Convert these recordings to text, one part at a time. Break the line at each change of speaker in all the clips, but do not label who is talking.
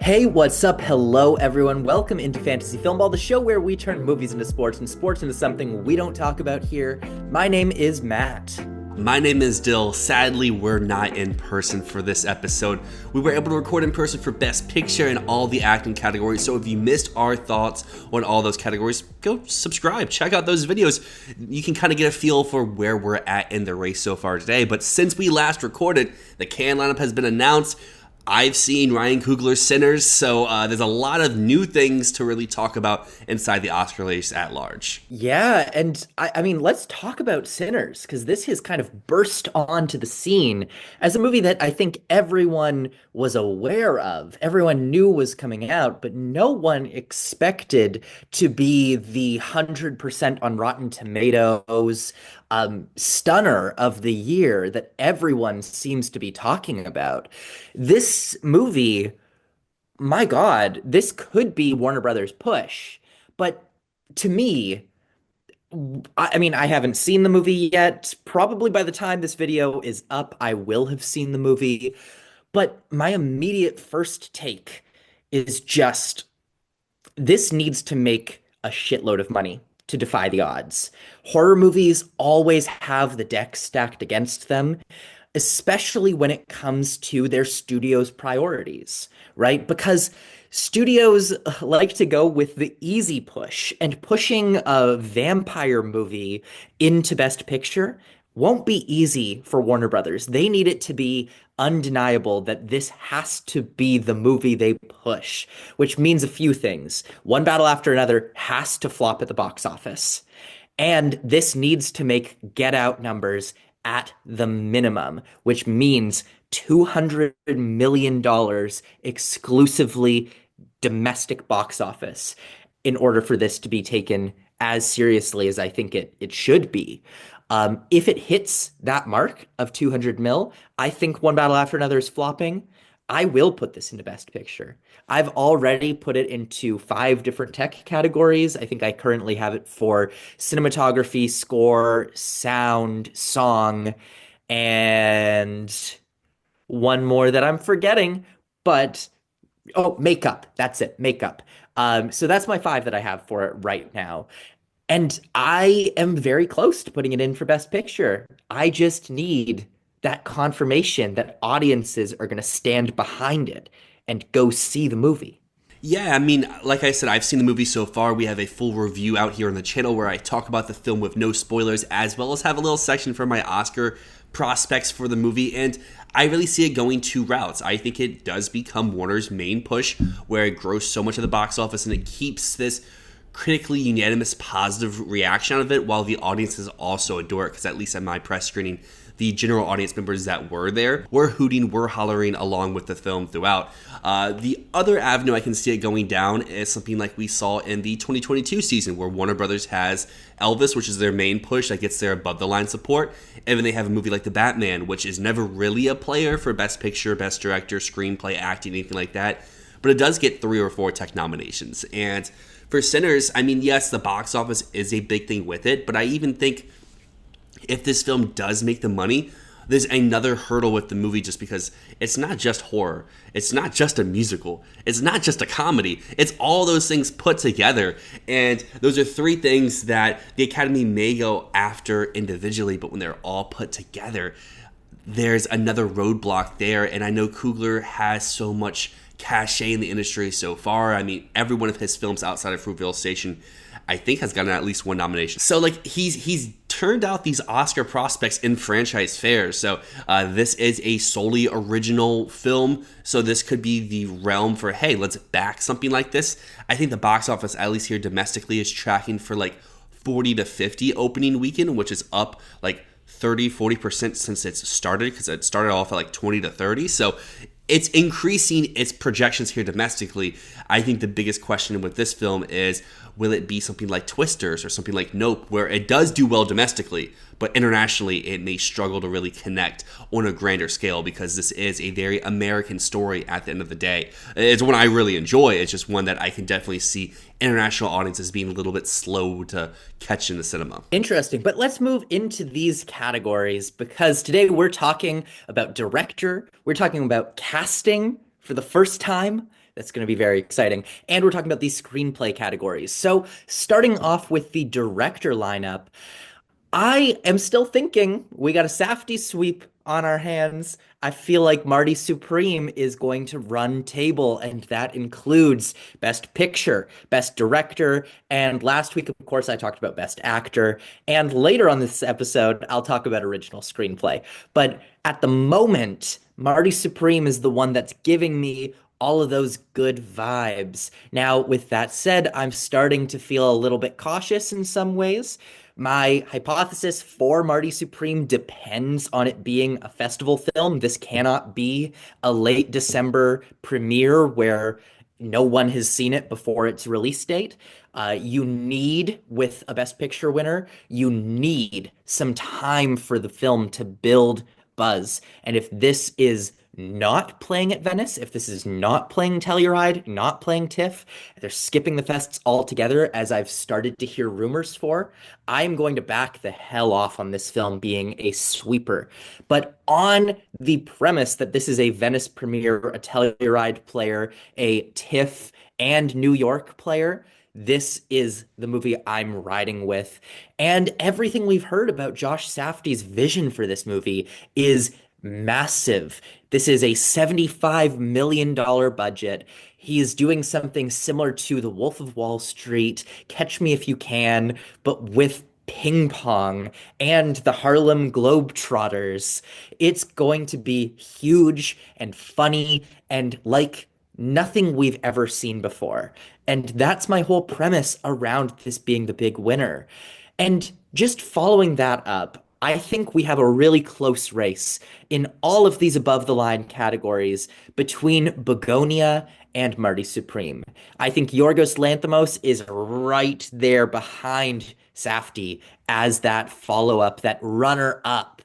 Hey, what's up? Hello, everyone. Welcome into Fantasy Filmball, the show where we turn movies into sports and sports into something we don't talk about here. My name is Matt.
My name is Dyl. Sadly, we're not in person for this episode. We were able to record in person for Best Picture and all the acting categories, so if you missed our thoughts on all those categories, go subscribe, check out those videos. You can kind of get a feel for where we're at in the race so far today. But since we last recorded, the Cannes lineup has been announced. I've seen Ryan Coogler's Sinners, so there's a lot of new things to really talk about inside the Oscar race at large.
Yeah, and I mean, let's talk about Sinners, because this has kind of burst onto the scene as a movie that I think everyone was aware of. Everyone knew was coming out, but no one expected to be the 100% on Rotten Tomatoes stunner of the year that everyone seems to be talking about. This movie, my God, this could be Warner Brothers' push. But to me, I mean, I haven't seen the movie yet. Probably by the time this video is up, I will have seen the movie. But my immediate first take is just this needs to make a shitload of money to defy the odds. Horror movies always have the deck stacked against them, especially when it comes to their studio's priorities, right? Because studios like to go with the easy push, and pushing a vampire movie into Best Picture won't be easy for Warner Brothers. They need it to be undeniable that this has to be the movie they push, which means a few things. One Battle After Another has to flop at the box office. And this needs to make Get Out numbers at the minimum, which means $200 million exclusively domestic box office in order for this to be taken as seriously as I think it should be. If it hits that mark of 200 mil, I think One Battle After Another is flopping. I will put this into Best Picture. I've already put it into 5 different tech categories. I think I currently have it for cinematography, score, sound, song, and one more that I'm forgetting. But oh, makeup. That's it, makeup. So that's my 5 that I have for it right now. And I am very close to putting it in for Best Picture. I just need that confirmation that audiences are going to stand behind it and go see the movie.
Yeah, I mean, like I said, I've seen the movie so far. We have a full review out here on the channel where I talk about the film with no spoilers, as well as have a little section for my Oscar prospects for the movie. And I really see it going 2 routes. I think it does become Warner's main push, where it grows so much of the box office and it keeps this critically unanimous positive reaction out of it, while the audiences also adore it, because at least at my press screening, the general audience members that were there were hooting, were hollering along with the film throughout. The other avenue I can see it going down is something like we saw in the 2022 season, where Warner Brothers has Elvis, which is their main push that gets their above the line support, and then they have a movie like The Batman, which is never really a player for Best Picture, Best Director, Screenplay, acting, anything like that, but it does get 3 or 4 tech nominations. And for Sinners, I mean, yes, the box office is a big thing with it, but I even think if this film does make the money, there's another hurdle with the movie, just because it's not just horror. It's not just a musical. It's not just a comedy. It's all those things put together. And those are 3 things that the Academy may go after individually, but when they're all put together, there's another roadblock there. And I know Coogler has so much cachet in the industry so far. I mean, every one of his films outside of Fruitvale Station, I think, has gotten at least 1 nomination. So like he's turned out these Oscar prospects in franchise fairs. So this is a solely original film. So this could be the realm for, hey, let's back something like this. I think the box office, at least here domestically, is tracking for like 40 to 50 opening weekend, which is up like 30-40% since it's started, because it started off at like 20 to 30. So it's increasing its projections here domestically. I think the biggest question with this film is, will it be something like Twisters or something like Nope, where it does do well domestically, but internationally it may struggle to really connect on a grander scale, because this is a very American story at the end of the day. It's one I really enjoy. It's just one that I can definitely see international audiences being a little bit slow to catch in the cinema.
Interesting. But let's move into these categories, because today we're talking about director, we're talking about casting for the first time. That's going to be very exciting. And we're talking about these screenplay categories. So, starting off with the director lineup, I am still thinking we got a Safdie sweep on our hands. I feel like Marty Supreme is going to run table, and that includes Best Picture, Best Director, and last week, of course, I talked about Best Actor. And later on this episode, I'll talk about Original Screenplay. But at the moment, Marty Supreme is the one that's giving me all of those good vibes. Now, with that said, I'm starting to feel a little bit cautious in some ways. My hypothesis for Marty Supreme depends on it being a festival film. This cannot be a late December premiere where no one has seen it before its release date. You need, with a Best Picture winner, you need some time for the film to build buzz. And if this is not playing at Venice, if this is not playing Telluride, not playing TIFF, they're skipping the fests altogether, as I've started to hear rumors for, I'm going to back the hell off on this film being a sweeper. But on the premise that this is a Venice premiere, a Telluride player, a TIFF and New York player, this is the movie I'm riding with. And everything we've heard about Josh Safdie's vision for this movie is massive. This is a $75 million budget. He is doing something similar to The Wolf of Wall Street, Catch Me If You Can, but with ping pong and the Harlem Globetrotters. It's going to be huge and funny and like nothing we've ever seen before. And that's my whole premise around this being the big winner. And just following that up, I think we have a really close race in all of these above the line categories between Begonia and Marty Supreme. I think Yorgos Lanthimos is right there behind Safdie as that follow up, that runner up,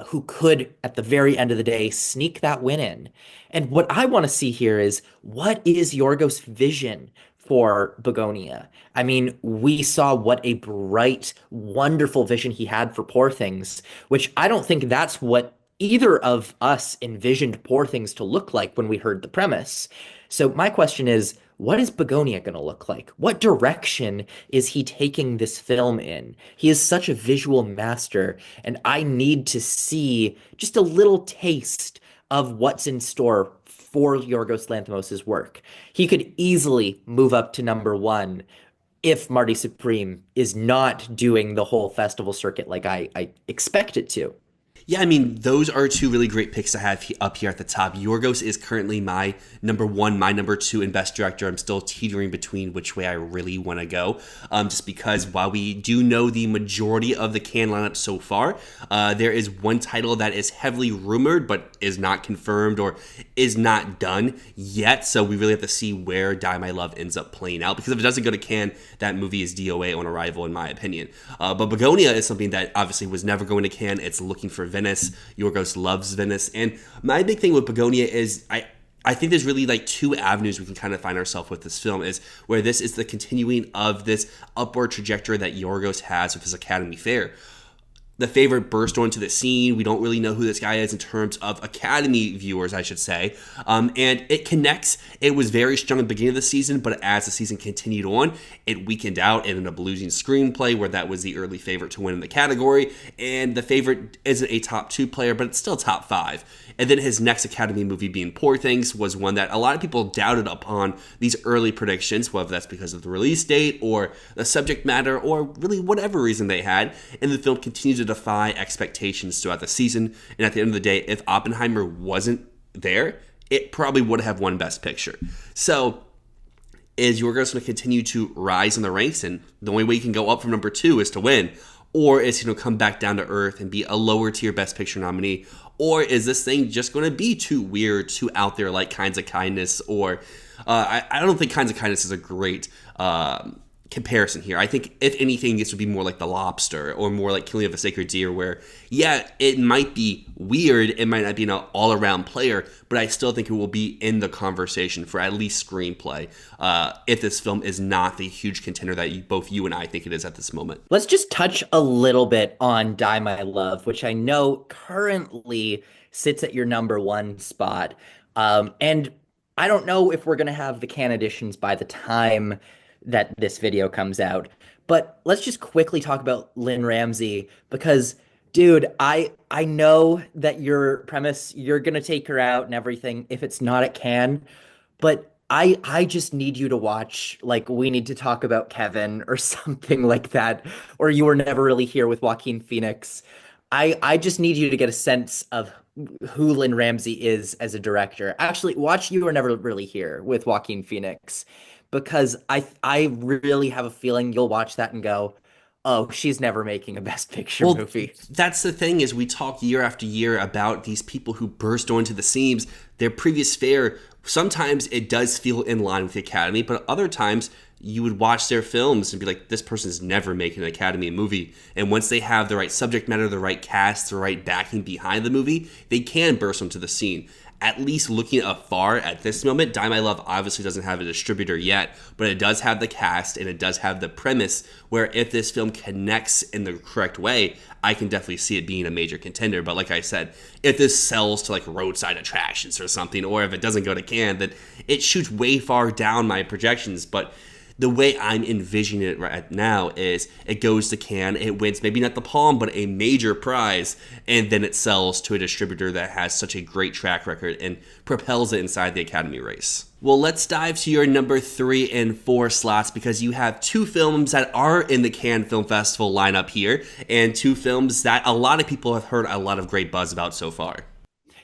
who could, at the very end of the day, sneak that win in. And what I want to see here is what is Yorgos' vision for Begonia? I mean, we saw what a bright, wonderful vision he had for Poor Things, which I don't think that's what either of us envisioned Poor Things to look like when we heard the premise. So my question is, what is Begonia going to look like? What direction is he taking this film in? He is such a visual master, and I need to see just a little taste of what's in store for Yorgos Lanthimos' work. He could easily move up to number one if Marty Supreme is not doing the whole festival circuit like I expect it to.
Yeah, I mean, those are two really great picks to have up here at the top. Yorgos is currently my number one, my number two in Best Director. I'm still teetering between which way I really want to go, just because while we do know the majority of the Cannes lineup so far, there is one title that is heavily rumored but is not confirmed or is not done yet. So we really have to see where Die My Love ends up playing out, because if it doesn't go to Cannes, that movie is DOA on arrival, in my opinion. But Begonia is something that obviously was never going to Cannes. It's looking for Venice. Yorgos loves Venice. And my big thing with Begonia is I think there's really like two avenues we can kind of find ourselves with this film, is where this is the continuing of this upward trajectory that Yorgos has with his Academy Fare. The favorite burst onto the scene. We don't really know who this guy is in terms of Academy viewers, I should say. And it connects. It was very strong at the beginning of the season, but as the season continued on, it weakened out and ended up losing Screenplay, where that was the early favorite to win in the category. And the favorite isn't a top two player, but it's still top five. And then his next Academy movie, being Poor Things, was one that a lot of people doubted upon these early predictions, whether that's because of the release date or the subject matter or really whatever reason they had. And the film continued to defy expectations throughout the season. And at the end of the day, if Oppenheimer wasn't there, it probably would have won Best Picture. So is Yorgos going to continue to rise in the ranks? And the only way you can go up from number two is to win. Or is he going to come back down to earth and be a lower tier Best Picture nominee? Or is this thing just going to be too weird, too out there, like Kinds of Kindness? Or I don't think Kinds of Kindness is a great comparison here. I think, if anything, this would be more like The Lobster or more like Killing of a Sacred Deer, where, yeah, it might be weird, it might not be an all-around player, but I still think it will be in the conversation for at least Screenplay, if this film is not the huge contender that both you and I think it is at this moment.
Let's just touch a little bit on Die My Love, which I know currently sits at your number one spot. And I don't know if we're gonna have the can editions by the time that this video comes out, but let's just quickly talk about Lynn Ramsey because, dude, I know that your premise, you're gonna take her out and everything if it's not at Cannes, but I just need you to watch like We Need to Talk About Kevin or something like that, or You Were Never Really Here with Joaquin Phoenix. I just need you to get a sense of who Lynn Ramsey is as a director. Actually, watch You Were Never Really Here with Joaquin Phoenix because I really have a feeling you'll watch that and go, "Oh, she's never making a Best Picture
Well,
movie."
that's the thing is we talk year after year about these people who burst onto the scenes. Their previous fare, sometimes it does feel in line with the Academy, but other times you would watch their films and be like, this person's never making an Academy movie. And once they have the right subject matter, the right cast, the right backing behind the movie, they can burst onto the scene. At least looking afar at this moment, Die My Love obviously doesn't have a distributor yet, but it does have the cast and it does have the premise where if this film connects in the correct way, I can definitely see it being a major contender. But like I said, if this sells to like roadside attractions or something, or if it doesn't go to Cannes, then it shoots way far down my projections. But the way I'm envisioning it right now is it goes to Cannes, it wins maybe not the Palm, but a major prize, and then it sells to a distributor that has such a great track record and propels it inside the Academy race. Well, let's dive to your number 3 and 4 slots because you have two films that are in the Cannes Film Festival lineup here, and two films that a lot of people have heard a lot of great buzz about so far.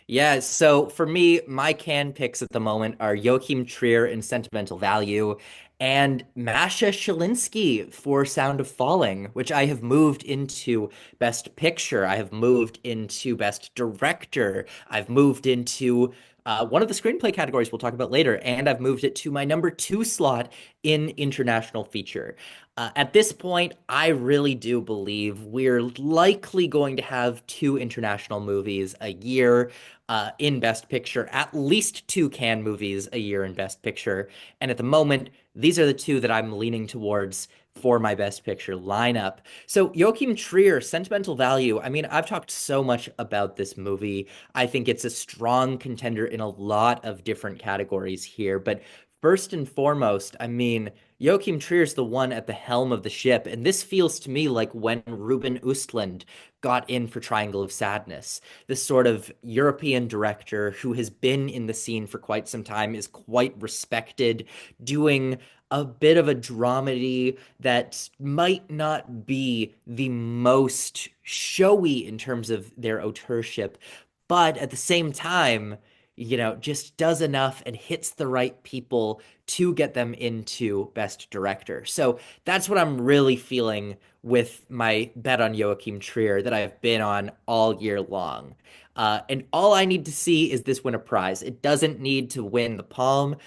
Yeah, so for me, my can picks at the moment are Joachim Trier in Sentimental Value and Masha Shalinsky for Sound of Falling, which I have moved into Best Picture. I have moved into Best Director. I've moved into one of the screenplay categories we'll talk about later, and I've moved it to my number 2 slot in International Feature. At this point, I really do believe we're likely going to have two international movies a year in Best Picture, at least two Cannes movies a year in Best Picture. And at the moment, these are the two that I'm leaning towards for my Best Picture lineup. So Joachim Trier, Sentimental Value. I mean, I've talked so much about this movie. I think it's a strong contender in a lot of different categories here. But first and foremost, I mean, Joachim Trier's the one at the helm of the ship, and this feels to me like when Ruben Östlund got in for Triangle of Sadness. This sort of European director who has been in the scene for quite some time, is quite respected, doing a bit of a dramedy that might not be the most showy in terms of their auteurship, but at the same time, just does enough and hits the right people to get them into Best Director. So that's what I'm really feeling with my bet on Joachim Trier that I've been on all year long. And all I need to see is this win a prize. It doesn't need to win the Palm.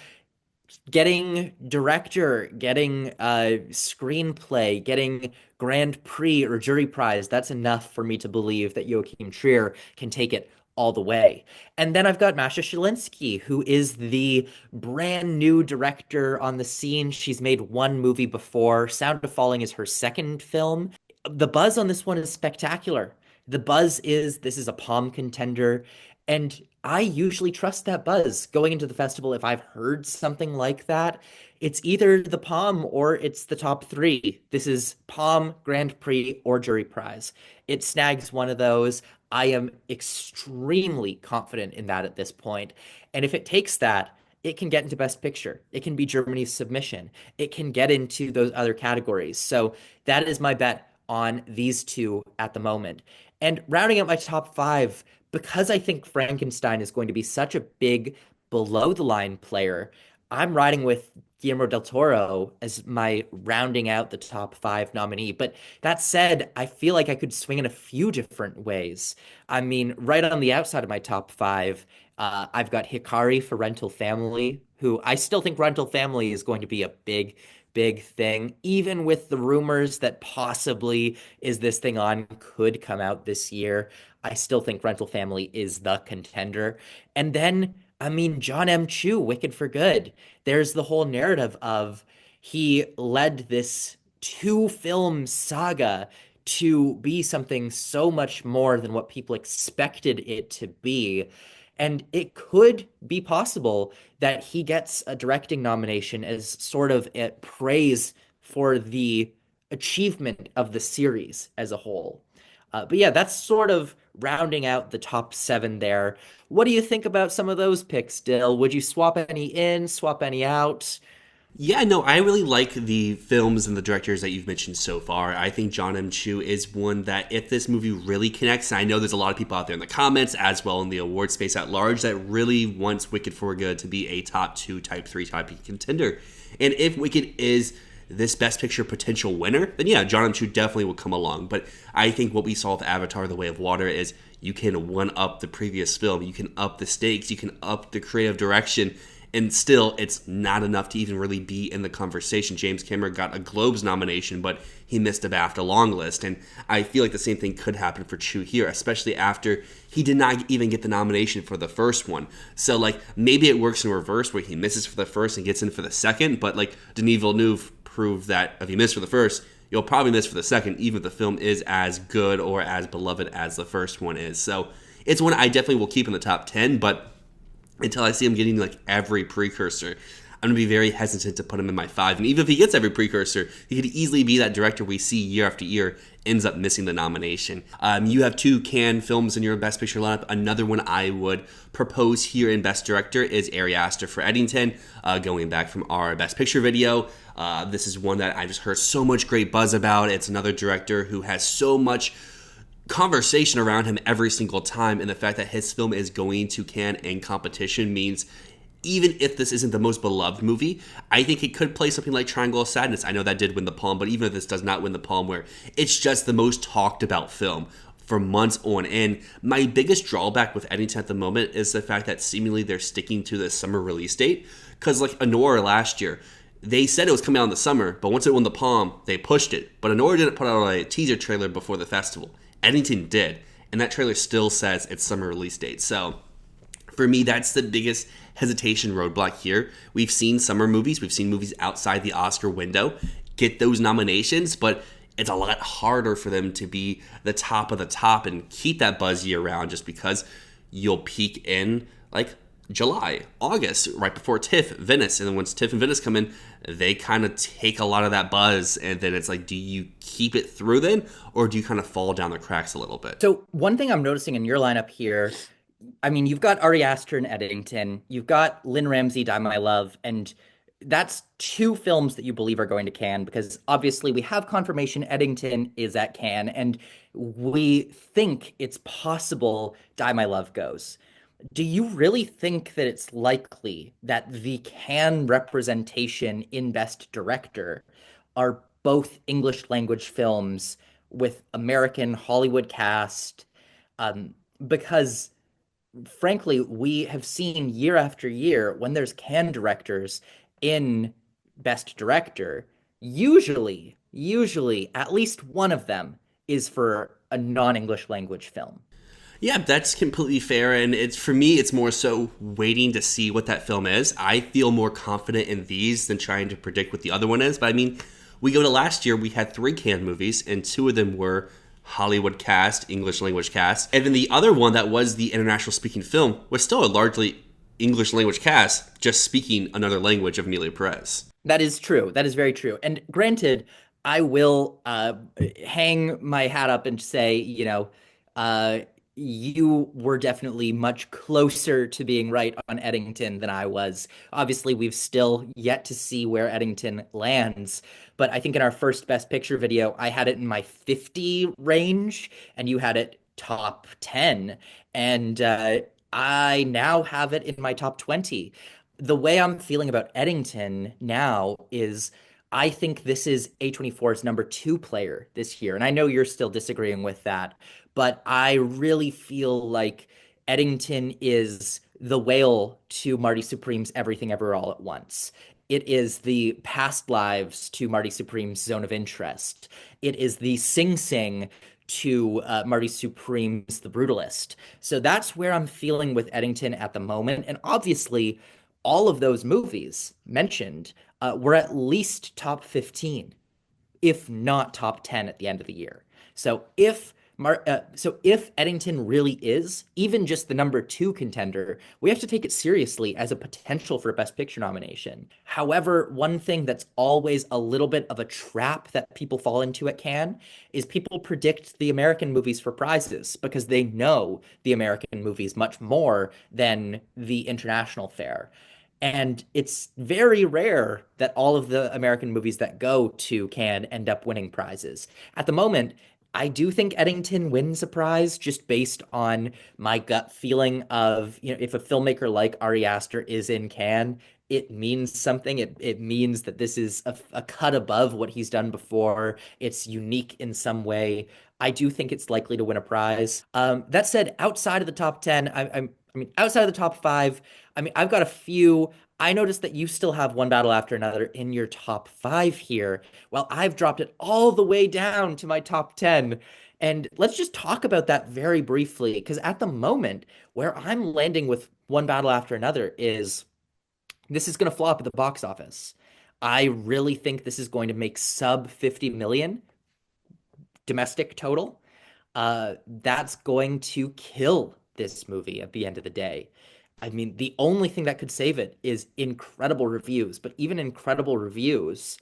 Getting director, getting screenplay, getting Grand Prix or jury prize, that's enough for me to believe that Joachim Trier can take it all the way. And then I've got Masha Shalinsky, who is the brand new director on the scene. She's made one movie before. Sound of Falling is her second film. The buzz on this one is spectacular. The buzz is this is a Palm contender. And I usually trust that buzz going into the festival. If I've heard something like that, it's either the Palm or it's the top three. This is Palm, Grand Prix, or Jury Prize. It snags one of those. I am extremely confident in that at this point. And if it takes that, it can get into Best Picture. It can be Germany's submission. It can get into those other categories. So that is my bet on these two at the moment. And rounding out my top five, because I think Frankenstein is going to be such a big below the line player, I'm riding with Guillermo del Toro as my rounding out the top five nominee. But that said, I feel like I could swing in a few different ways. I mean, right on the outside of my top five, I've got Hikari for Rental Family, who I still think Rental Family is going to be a big, big thing, even with the rumors that possibly Is This Thing On could come out this year. I still think Rental Family is the contender. And then, I mean, John M. Chu, Wicked for Good. There's the whole narrative of he led this two-film saga to be something so much more than what people expected it to be. And it could be possible that he gets a directing nomination as sort of a praise for the achievement of the series as a whole. But yeah, that's sort of rounding out the top seven there. What do you think about some of those picks, Dill? Would you swap any in, swap any out?
Yeah, no, I really like the films and the directors that you've mentioned so far. I think John M. Chu is one that if this movie really connects, and I know there's a lot of people out there in the comments as well in the award space at large that really wants Wicked for Good to be a top two, type three, type B contender. And if Wicked is this Best Picture potential winner, then yeah, John M. Chu definitely will come along. But I think what we saw with Avatar: The Way of Water is you can one up the previous film, you can up the stakes, you can up the creative direction, and still it's not enough to even really be in the conversation. James Cameron got a Globes nomination, but he missed a BAFTA long list, and I feel like the same thing could happen for Chu here, especially after he did not even get the nomination for the first one. So like maybe it works in reverse where he misses for the first and gets in for the second, but like Denis Villeneuve proved that if you miss for the first, you'll probably miss for the second, even if the film is as good or as beloved as the first one is. So it's one I definitely will keep in the top 10, but until I see him getting like every precursor, I'm gonna be very hesitant to put him in my five. And even if he gets every precursor, he could easily be that director we see year after year ends up missing the nomination. You have two Cannes films in your Best Picture lineup. Another one I would propose here in Best Director is Ari Aster for Eddington, going back from our Best Picture video. This is one that I just heard so much great buzz about. It's another director who has so much conversation around him every single time, and the fact that his film is going to Cannes in competition means even if this isn't the most beloved movie, I think it could play something like Triangle of Sadness. I know that did win the Palm, but even if this does not win the Palm, where it's just the most talked about film for months on end, my biggest drawback with Eddington at the moment is the fact that seemingly they're sticking to the summer release date. Because like Honora last year, they said it was coming out in the summer, but once it won the Palm, they pushed it. But Honora didn't put out a teaser trailer before the festival. Eddington did, and that trailer still says it's summer release date. So for me, that's the biggest hesitation roadblock here. We've seen summer movies, we've seen movies outside the Oscar window get those nominations, but it's a lot harder for them to be the top of the top and keep that buzz year round, just because you'll peak in like July, August, right before TIFF, Venice. And then once TIFF and Venice come in, they kind of take a lot of that buzz. And then it's like, do you keep it through then? Or do you kind of fall down the cracks a little bit?
So one thing I'm noticing in your lineup here, I mean, you've got Ari Aster and Eddington, you've got Lynn Ramsey, Die My Love, and that's two films that you believe are going to Cannes because obviously we have confirmation Eddington is at Cannes, and we think it's possible Die My Love goes. Do you really think that it's likely that the Cannes representation in Best Director are both English language films with American Hollywood cast? Because frankly, we have seen year after year when there's Cannes directors in Best Director, usually at least one of them is for a non-English language film.
Yeah, that's completely fair. And it's for me, it's more so waiting to see what that film is. I feel more confident in these than trying to predict what the other one is. But I mean, we go to last year, we had three Cannes movies, and two of them were Hollywood cast, English language cast. And then the other one that was the international speaking film was still a largely English language cast, just speaking another language of Amelia Perez.
That is true. That is very true. And granted, I will hang my hat up and say, uh, you were definitely much closer to being right on Eddington than I was. Obviously, we've still yet to see where Eddington lands, but I think in our first Best Picture video, I had it in my 50 range, and you had it top 10, and I now have it in my top 20. The way I'm feeling about Eddington now is I think this is A24's number two player this year. And I know you're still disagreeing with that, but I really feel like Eddington is the whale to Marty Supreme's Everything Ever All at Once. It is the past lives to Marty Supreme's Zone of Interest. It is the Sing Sing to Marty Supreme's The Brutalist. So that's where I'm feeling with Eddington at the moment. And obviously, all of those movies mentioned were at least top 15, if not top 10 at the end of the year. So if So if Eddington really is even just the number two contender, we have to take it seriously as a potential for a Best Picture nomination. However, one thing that's always a little bit of a trap that people fall into at Cannes is people predict the American movies for prizes because they know the American movies much more than the international fare. And it's very rare that all of the American movies that go to Cannes end up winning prizes. At the moment, I do think Eddington wins a prize just based on my gut feeling of, if a filmmaker like Ari Aster is in Cannes, it means something. It means that this is a cut above what he's done before. It's unique in some way. I do think it's likely to win a prize. That said, outside of the top 10, outside of the top five, I've got a few. I noticed that you still have One Battle After Another in your top five here. Well, I've dropped it all the way down to my top 10. And let's just talk about that very briefly, because at the moment, where I'm landing with One Battle After Another is this is going to flop at the box office. I really think this is going to make sub 50 million domestic total. That's going to kill this movie at the end of the day. The only thing that could save it is incredible reviews, but even incredible reviews,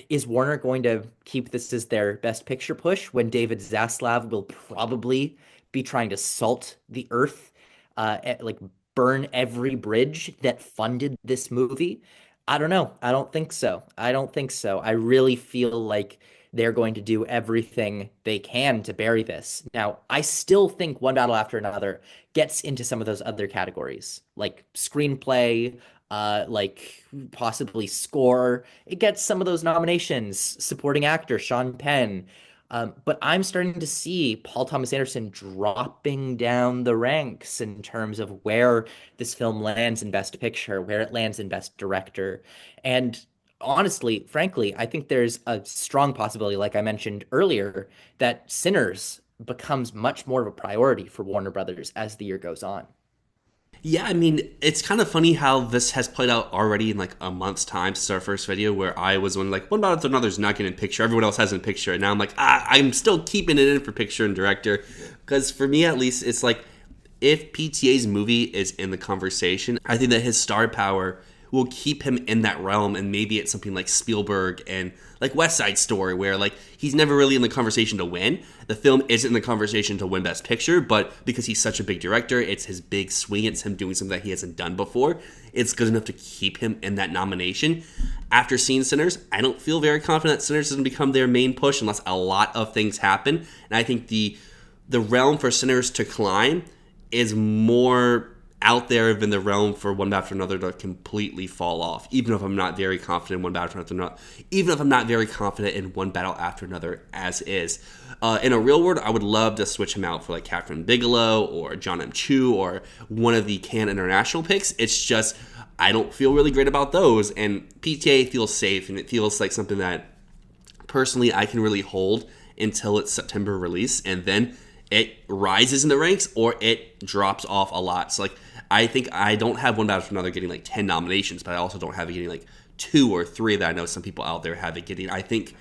is Warner going to keep this as their best picture push when David Zaslav will probably be trying to salt the earth, like burn every bridge that funded this movie? I don't know. I don't think so. I don't think so. I really feel like they're going to do everything they can to bury this. Now, I still think One Battle After Another gets into some of those other categories, like screenplay, like possibly score. It gets some of those nominations, supporting actor Sean Penn. But I'm starting to see Paul Thomas Anderson dropping down the ranks in terms of where this film lands in Best Picture, where it lands in Best Director. And honestly, frankly, I think there's a strong possibility, like I mentioned earlier, that Sinners becomes much more of a priority for Warner Brothers as the year goes on.
Yeah, it's kind of funny how this has played out already in like a month's time since our first video, where I was one like, what about if another's not getting a picture? Everyone else has a picture. And now I'm like, I'm still keeping it in for picture and director. Because for me, at least, it's like, if PTA's movie is in the conversation, I think that his star power will keep him in that realm, and maybe it's something like Spielberg and like West Side Story, where like he's never really in the conversation to win. The film isn't in the conversation to win Best Picture, but because he's such a big director, it's his big swing, it's him doing something that he hasn't done before. It's good enough to keep him in that nomination. After seeing Sinners, I don't feel very confident that Sinners doesn't become their main push unless a lot of things happen. And I think the realm for Sinners to climb is more out there than the realm for One Battle After Another to completely fall off, even if I'm not very confident in One Battle After Another, even if I'm not very confident in One Battle After Another as is. In a real world, I would love to switch him out for like Catherine Bigelow or John M. Chu or one of the Cannes International picks. It's just, I don't feel really great about those, and PTA feels safe, and it feels like something that personally I can really hold until its September release, and then it rises in the ranks or it drops off a lot. So like, I think I don't have One Battle After Another getting like 10 nominations, but I also don't have it getting like 2 or 3 that I know some people out there have it getting. I think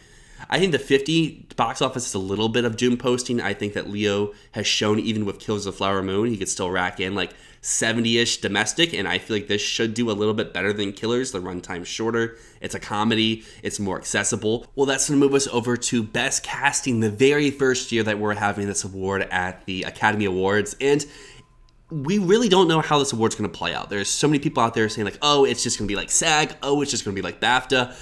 the 50 box office is a little bit of doom posting. I think that Leo has shown, even with Killers of the Flower Moon, he could still rack in like 70-ish domestic, and I feel like this should do a little bit better than Killers. The runtime's shorter, it's a comedy, it's more accessible. Well, that's going to move us over to Best Casting, the very first year that we're having this award at the Academy Awards, and we really don't know how this award's going to play out. There's so many people out there saying like, oh, it's just going to be like SAG, oh, it's just going to be like BAFTA.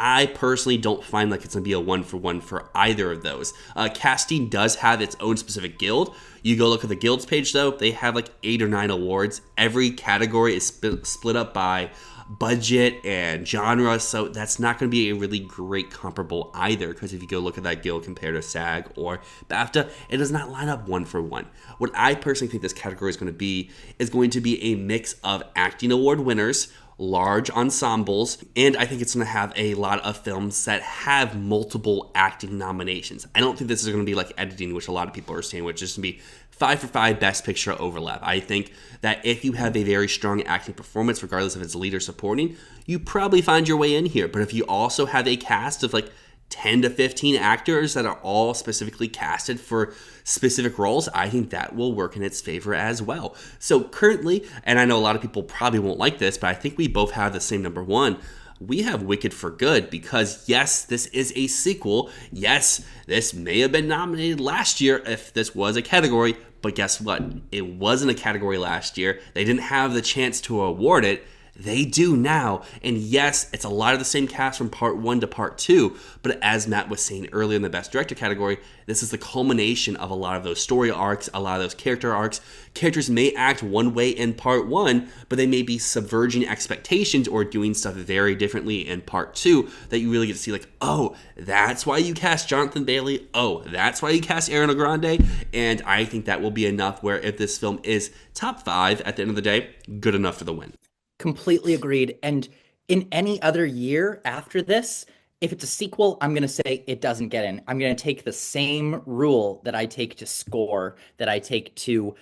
I personally don't find like it's going to be a one-for-one for either of those. Casting does have its own specific guild. You go look at the guilds page, though, they have like 8 or 9 awards. Every category is split up by budget and genre, so that's not going to be a really great comparable either, because if you go look at that guild compared to SAG or BAFTA, it does not line up one for one. What I personally think this category is going to be a mix of acting award winners, large ensembles, and I think it's going to have a lot of films that have multiple acting nominations. I don't think this is going to be like editing, which a lot of people are saying, which is going to be 5 for 5 Best Picture overlap. I think that if you have a very strong acting performance, regardless if it's lead or supporting, you probably find your way in here. But if you also have a cast of like 10 to 15 actors that are all specifically casted for specific roles, I think that will work in its favor as well. So currently, and I know a lot of people probably won't like this, but I think we both have the same number one. We have Wicked for Good because, yes, this is a sequel. Yes, this may have been nominated last year if this was a category, but guess what? It wasn't a category last year. They didn't have the chance to award it. They do now. And yes, it's a lot of the same cast from part one to part two. But as Matt was saying earlier in the Best Director category, this is the culmination of a lot of those story arcs, a lot of those character arcs. Characters may act one way in part one, but they may be subverging expectations or doing stuff very differently in part two that you really get to see like, oh, that's why you cast Jonathan Bailey. Oh, that's why you cast Ariana Grande. And I think that will be enough where if this film is top five at the end of the day, good enough for the win.
Completely agreed. And in any other year after this, if it's a sequel, I'm going to say it doesn't get in. I'm going to take the same rule that I take to score, that I take to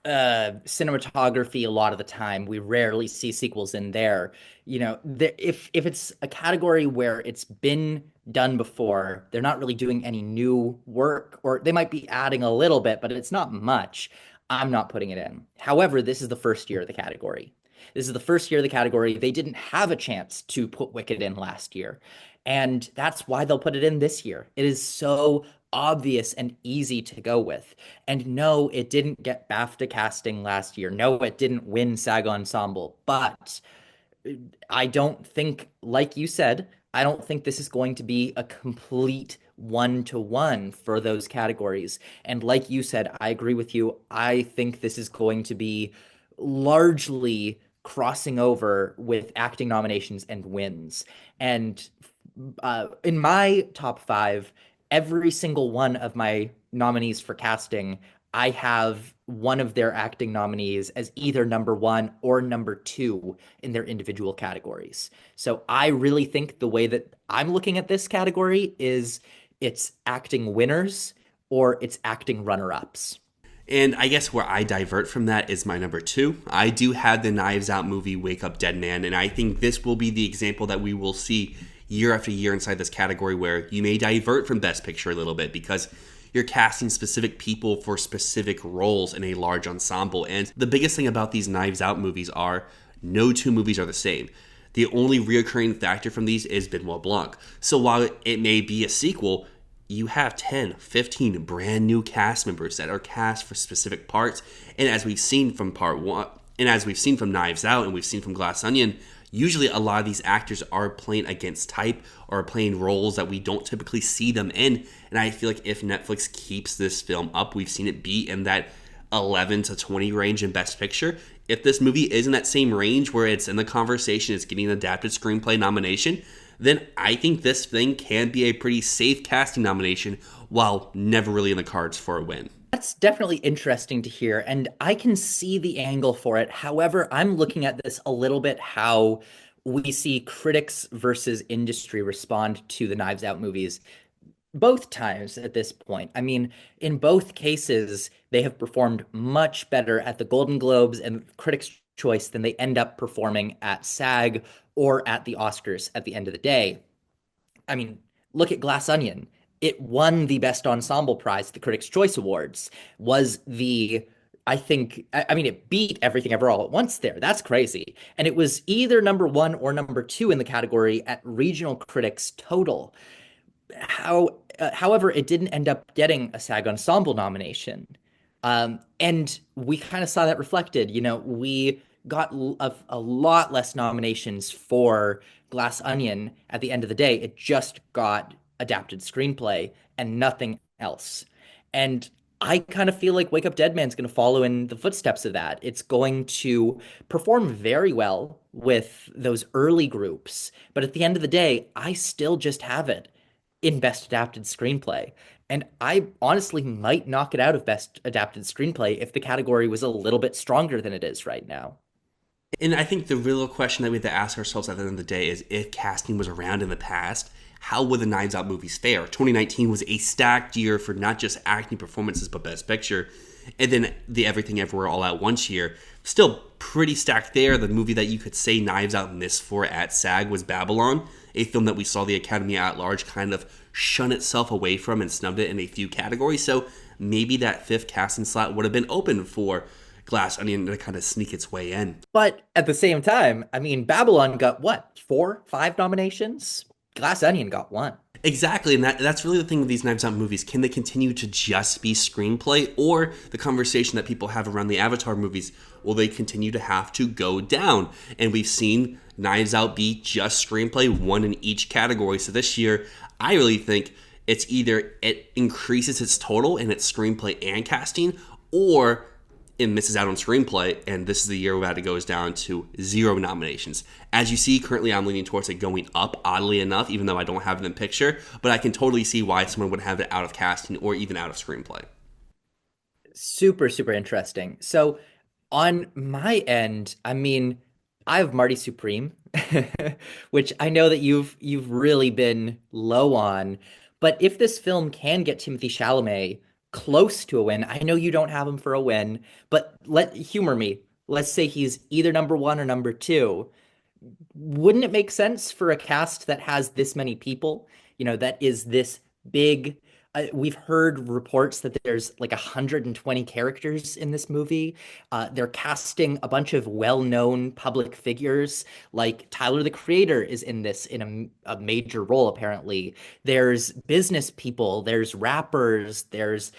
cinematography a lot of the time. We rarely see sequels in there. If it's a category where it's been done before, they're not really doing any new work, or they might be adding a little bit, but it's not much. I'm not putting it in. However, this is the first year of the category. This is the first year of the category. They didn't have a chance to put Wicked in last year. And that's why they'll put it in this year. It is so obvious and easy to go with. And no, it didn't get BAFTA casting last year. No, it didn't win SAG Ensemble. But I don't think, like you said, I don't think this is going to be a complete one-to-one for those categories. And like you said, I agree with you. I think this is going to be largely crossing over with acting nominations and wins. And in my top five, every single one of my nominees for casting, I have one of their acting nominees as either number one or number two in their individual categories. So I really think the way that I'm looking at this category is it's acting winners or it's acting runner-ups.
And I guess where I divert from that is my number two. I do have the Knives Out movie Wake Up Dead Man, and I think this will be the example that we will see year after year inside this category where you may divert from Best Picture a little bit because you're casting specific people for specific roles in a large ensemble. And the biggest thing about these Knives Out movies are no two movies are the same. The only reoccurring factor from these is Benoit Blanc. So while it may be a sequel, you have 10, 15 brand new cast members that are cast for specific parts. And as we've seen from part one, and as we've seen from Knives Out, and we've seen from Glass Onion, usually a lot of these actors are playing against type or playing roles that we don't typically see them in. And I feel like if Netflix keeps this film up, we've seen it be in that 11 to 20 range in Best Picture. If this movie is in that same range where it's in the conversation, it's getting an adapted screenplay nomination, then I think this thing can be a pretty safe casting nomination while never really in the cards for a win.
That's definitely interesting to hear, and I can see the angle for it. However, I'm looking at this a little bit how we see critics versus industry respond to the Knives Out movies both times at this point. I mean, in both cases, they have performed much better at the Golden Globes and Critics' Choice than they end up performing at SAG or at the Oscars at the end of the day. I mean, look at Glass Onion. It won the Best Ensemble Prize at the Critics' Choice Awards. I mean, it beat Everything Ever All at Once there. That's crazy. And it was either number one or number two in the category at regional critics total. However, it didn't end up getting a SAG Ensemble nomination. And we kind of saw that reflected. We got a lot less nominations for Glass Onion at the end of the day. It just got adapted screenplay and nothing else. And I kind of feel like Wake Up Dead Man's going to follow in the footsteps of that. It's going to perform very well with those early groups. But at the end of the day, I still just have it in Best Adapted Screenplay. And I honestly might knock it out of Best Adapted Screenplay if the category was a little bit stronger than it is right now.
And I think the real question that we have to ask ourselves at the end of the day is if casting was around in the past, how would the Knives Out movies fare? 2019 was a stacked year for not just acting performances, but Best Picture. And then the Everything Everywhere All at Once year, still pretty stacked there. The movie that you could say Knives Out missed for at SAG was Babylon. a film that we saw the Academy at large kind of shun itself away from and snubbed it in a few categories. So maybe that fifth casting slot would have been open for Glass Onion to kind of sneak its way in.
But at the same time, I mean, Babylon got what, four, five nominations? Glass Onion got one.
Exactly, and that's really the thing with these Knives Out movies. Can they continue to just be screenplay, or the conversation that people have around the Avatar movies, will they continue to have to go down? And we've seen Knives Out be just screenplay, one in each category. So this year, I really think it's either it increases its total in its screenplay and casting, or it misses out on screenplay, and this is the year where it goes down to 0 nominations. As you see, currently I'm leaning towards it going up, oddly enough, even though I don't have it in picture, but I can totally see why someone would have it out of casting or even out of screenplay.
Super, super interesting. So on my end, I mean, I have Marty Supreme, which I know that you've really been low on. But if this film can get Timothy Chalamet close to a win, I know you don't have him for a win, but let humor me. Let's say he's either number one or number two. Wouldn't it make sense for a cast that has this many people, that is this big? We've heard reports that there's like 120 characters in this movie. They're casting a bunch of well-known public figures, like Tyler the Creator is in this in a major role, apparently. There's business people, there's rappers, there's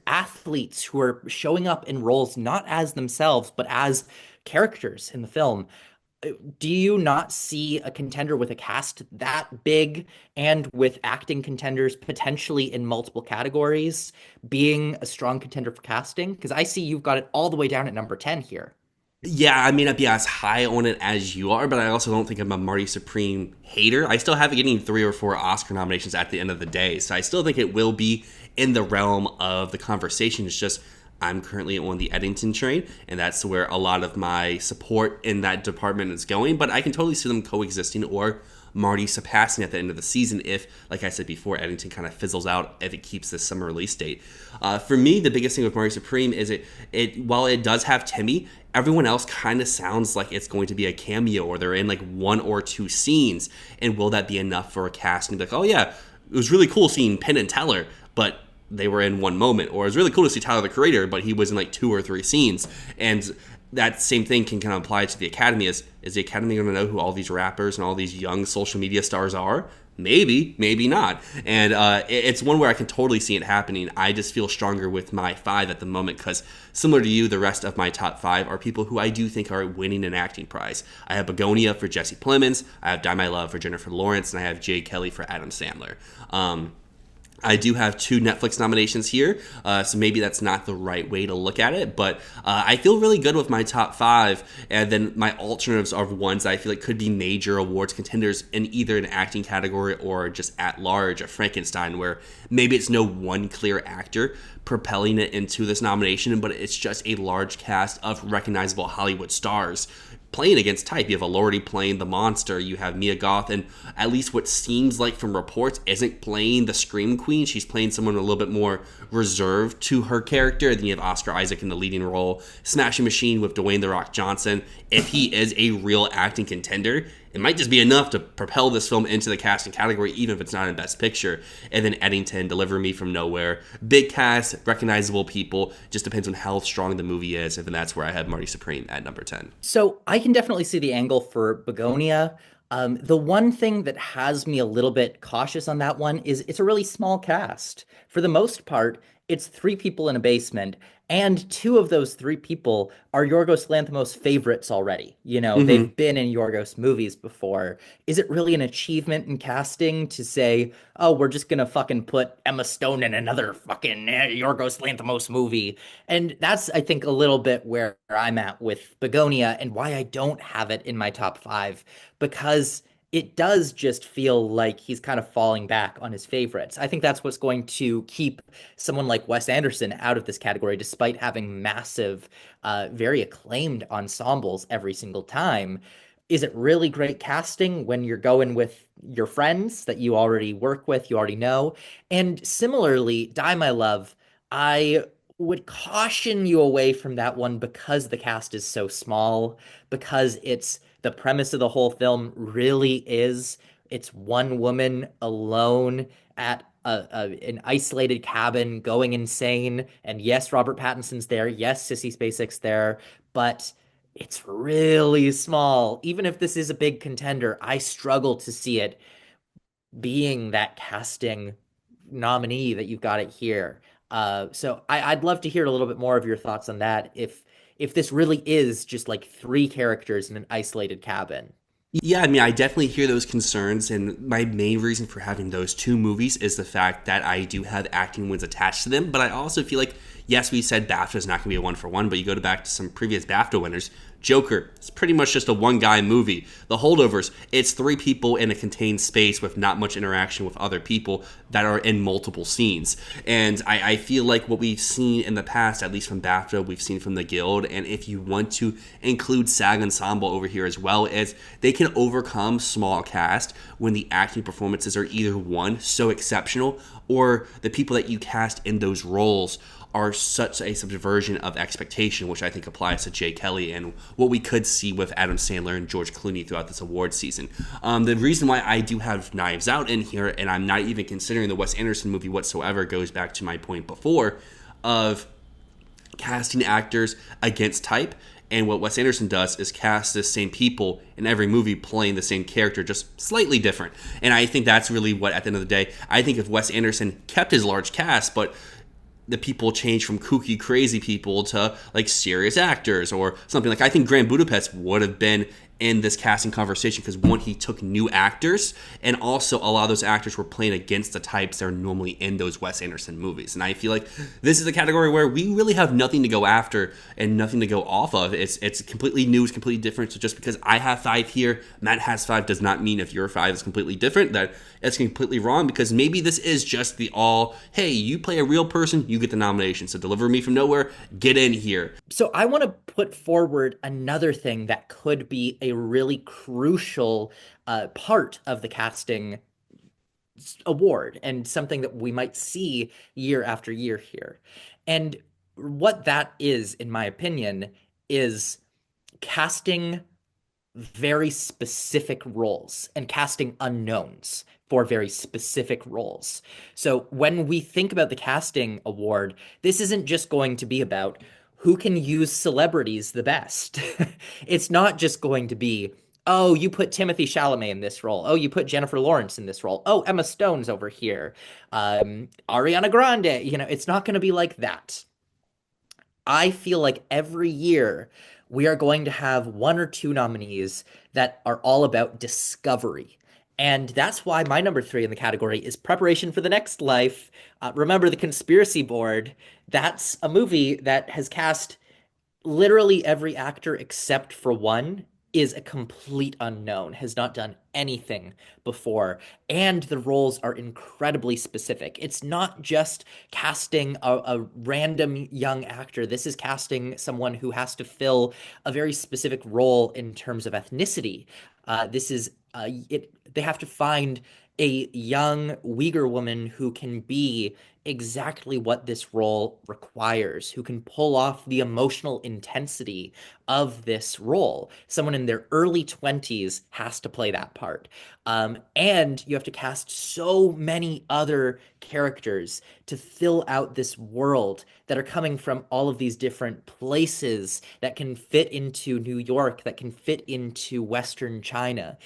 athletes who are showing up in roles not as themselves, but as characters in the film. Do you not see a contender with a cast that big and with acting contenders potentially in multiple categories being a strong contender for casting? Because I see you've got it all the way down at number 10 here.
Yeah, I may not be as high on it as you are, but I also don't think I'm a Marty Supreme hater. I still have it getting 3 or 4 Oscar nominations at the end of the day, so I still think it will be in the realm of the conversation. It's just I'm currently on the Eddington train, and that's where a lot of my support in that department is going. But I can totally see them coexisting or Marty surpassing at the end of the season if, like I said before, Eddington kind of fizzles out if it keeps this summer release date. For me, the biggest thing with Marty Supreme is it while it does have Timmy, everyone else kind of sounds like it's going to be a cameo or they're in like 1 or 2 scenes. And will that be enough for a cast and be like, oh yeah, it was really cool seeing Penn and Teller, but they were in one moment, or it was really cool to see Tyler the Creator, but he was in like 2 or 3 scenes. And that same thing can kind of apply to the Academy. Is the Academy going to know who all these rappers and all these young social media stars are? Maybe, maybe not. And it's one where I can totally see it happening. I just feel stronger with my 5 at the moment because, similar to you, the rest of my top 5 are people who I do think are winning an acting prize. I have Begonia for Jesse Plemons, I have Die My Love for Jennifer Lawrence, and I have Jay Kelly for Adam Sandler. I do have 2 Netflix nominations here, so maybe that's not the right way to look at it, but I feel really good with my top 5, and then my alternatives are ones I feel like could be major awards contenders in either an acting category or just at large, a Frankenstein, where maybe it's no one clear actor propelling it into this nomination, but it's just a large cast of recognizable Hollywood stars playing against type. You have Elordi playing the monster. You have Mia Goth, and at least what seems like from reports isn't playing the Scream Queen. She's playing someone a little bit more reserved to her character. Then you have Oscar Isaac in the leading role. Smashing Machine with Dwayne The Rock Johnson. If he is a real acting contender, it might just be enough to propel this film into the casting category, even if it's not in Best Picture. And then Eddington, Deliver Me From Nowhere. Big cast, recognizable people. Just depends on how strong the movie is. And then that's where I have Marty Supreme at number 10.
So I can definitely see the angle for Begonia. The one thing that has me a little bit cautious on that one is it's a really small cast. For the most part, it's 3 people in a basement, and 2 of those 3 people are Yorgos Lanthimos' favorites already.
Mm-hmm.
They've been in Yorgos movies before. Is it really an achievement in casting to say, oh, we're just gonna fucking put Emma Stone in another fucking Yorgos Lanthimos movie? And that's, I think, a little bit where I'm at with Begonia and why I don't have it in my top 5, because it does just feel like he's kind of falling back on his favorites. I think that's what's going to keep someone like Wes Anderson out of this category, despite having massive, very acclaimed ensembles every single time. Is it really great casting when you're going with your friends that you already work with, you already know? And similarly, Die My Love, I would caution you away from that one because the cast is so small, because it's the premise of the whole film really is it's one woman alone at an isolated cabin going insane. And yes, Robert Pattinson's there. Yes, Sissy Spacek's there, but it's really small. Even if this is a big contender, I struggle to see it being that casting nominee that you've got it here. So I'd love to hear a little bit more of your thoughts on that. If this really is just like three characters in an isolated cabin.
Yeah, I mean, I definitely hear those concerns, and my main reason for having those two movies is the fact that I do have acting wins attached to them, but I also feel like, yes, we said BAFTA is not going to be a one for one, but you go back to some previous BAFTA winners. Joker, it's pretty much just a one guy movie. The Holdovers, it's three people in a contained space with not much interaction with other people that are in multiple scenes. And I feel like what we've seen in the past, at least from BAFTA, we've seen from the Guild, and if you want to include SAG Ensemble over here as well, is they can overcome small cast when the acting performances are either one, so exceptional, or the people that you cast in those roles are such a subversion of expectation, which I think applies to Jay Kelly and what we could see with Adam Sandler and George Clooney throughout this award season. The reason why I do have Knives Out in here, and I'm not even considering the Wes Anderson movie whatsoever, goes back to my point before of casting actors against type. And what Wes Anderson does is cast the same people in every movie playing the same character, just slightly different. And I think that's really what, at the end of the day, I think if Wes Anderson kept his large cast, but the people change from kooky, crazy people to like serious actors or something. Like I think Grand Budapest would have been in this casting conversation because one, he took new actors, and also a lot of those actors were playing against the types that are normally in those Wes Anderson movies. And I feel like this is a category where we really have nothing to go after and nothing to go off of. It's completely new, it's completely different. So just because I have five here, Matt has five, does not mean if your five is completely different that it's completely wrong, because maybe this is just the all, hey, you play a real person, you get the nomination. So Deliver Me From Nowhere, get in here.
So I want to put forward another thing that could be a really crucial part of the casting award and something that we might see year after year here. And what that is, in my opinion, is casting very specific roles and casting unknowns for very specific roles. So when we think about the casting award, this isn't just going to be about who can use celebrities the best. It's not just going to be, oh, you put Timothy Chalamet in this role. Oh, you put Jennifer Lawrence in this role. Oh, Emma Stone's over here. Ariana Grande. It's not going to be like that. I feel like every year we are going to have one or two nominees that are all about discovery. And that's why my number three in the category is Preparation for the Next Life. Remember the Conspiracy Board. That's a movie that has cast literally every actor except for one is a complete unknown, has not done anything before, and the roles are incredibly specific. It's not just casting a random young actor. This is casting someone who has to fill a very specific role in terms of ethnicity. This is it. They have to find a young Uyghur woman who can be exactly what this role requires, who can pull off the emotional intensity of this role. Someone in their early 20s has to play that part. And you have to cast so many other characters to fill out this world that are coming from all of these different places that can fit into New York, that can fit into Western China.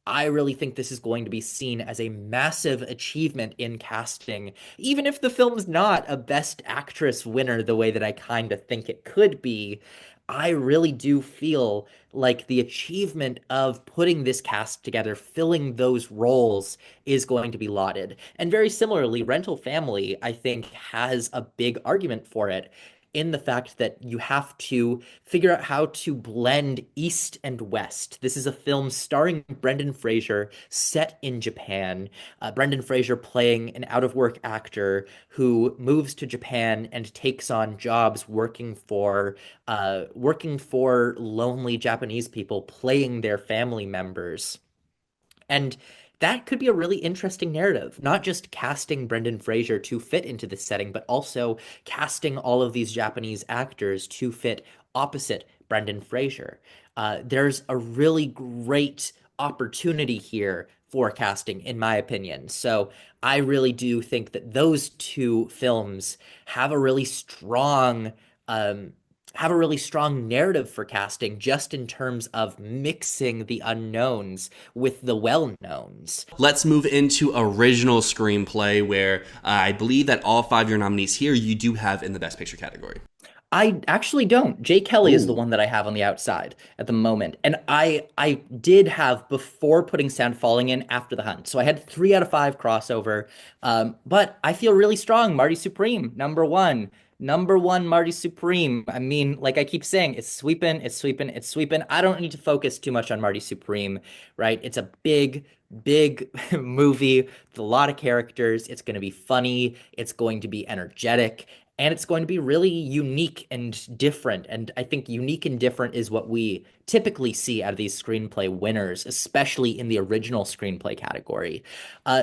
I really think this is going to be seen as a massive achievement in casting, even if the film's not a Best Actress winner the way that I kind of think it could be. I really do feel like the achievement of putting this cast together, filling those roles, is going to be lauded. And very similarly, Rental Family, I think, has a big argument for it in the fact that you have to figure out how to blend East and West. This is a film starring Brendan Fraser, set in Japan. Brendan Fraser playing an out-of-work actor who moves to Japan and takes on jobs working for lonely Japanese people, playing their family members. And that could be a really interesting narrative, not just casting Brendan Fraser to fit into this setting, but also casting all of these Japanese actors to fit opposite Brendan Fraser. there's a really great opportunity here for casting, in my opinion. So I really do think that those two films have a really strong um, have a really strong narrative for casting, just in terms of mixing the unknowns with the well-knowns.
Let's move into original screenplay, where I believe that all five of your nominees here you do have in the Best Picture category.
I actually don't. Jay Kelly is the
Ooh.
one that I have on the outside at the moment. And I did have before putting Sound Falling in After the Hunt. So I had 3 out of 5 crossover. But I feel really strong. Marty Supreme, number one. Number one, Marty Supreme. I mean, like I keep saying, it's sweeping, it's sweeping, it's sweeping. I don't need to focus too much on Marty Supreme, right? It's a big movie with a lot of characters. It's going to be funny. It's going to be energetic. And it's going to be really unique and different. And I think unique and different is what we typically see out of these screenplay winners, especially in the original screenplay category.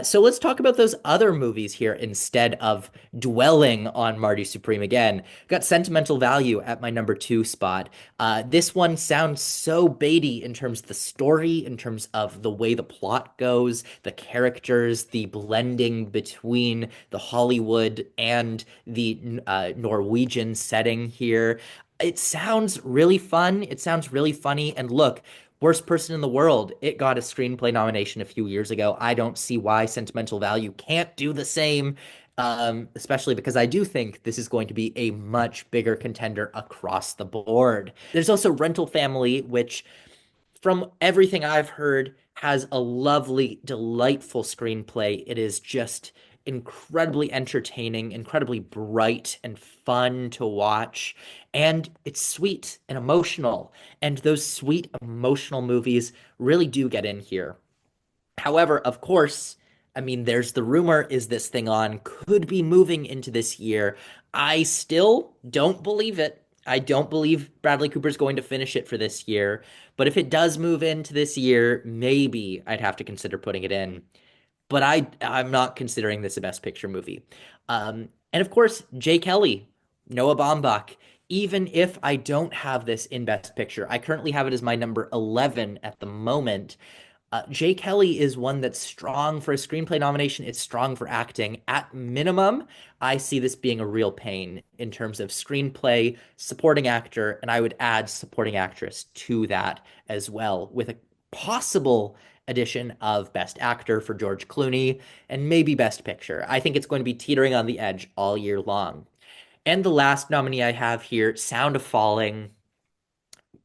So let's talk about those other movies here instead of dwelling on Marty Supreme again. Got Sentimental Value at my number 2 spot. This one sounds so Beatty in terms of the story, in terms of the way the plot goes, the characters, the blending between the Hollywood and the Norwegian setting here. It sounds really fun. It sounds really funny. And look, Worst Person in the World, it got a screenplay nomination a few years ago. I don't see why Sentimental Value can't do the same, especially because I do think this is going to be a much bigger contender across the board. There's also Rental Family, which from everything I've heard, has a lovely, delightful screenplay. It is just incredibly entertaining, incredibly bright and fun to watch. And it's sweet and emotional. And those sweet, emotional movies really do get in here. However, of course, I mean, there's the rumor, is this thing on, could be moving into this year. I still don't believe it. I don't believe Bradley Cooper's going to finish it for this year. But if it does move into this year, maybe I'd have to consider putting it in. But I'm not considering this a Best Picture movie. And of course, Jay Kelly, Noah Baumbach. Even if I don't have this in Best Picture, I currently have it as my number 11 at the moment. Jay Kelly is one that's strong for a screenplay nomination. It's strong for acting. At minimum, I see this being a real pain in terms of screenplay, supporting actor, and I would add supporting actress to that as well, with a possible addition of Best Actor for George Clooney and maybe Best Picture. I think it's going to be teetering on the edge all year long. And the last nominee I have here, Sound of Falling.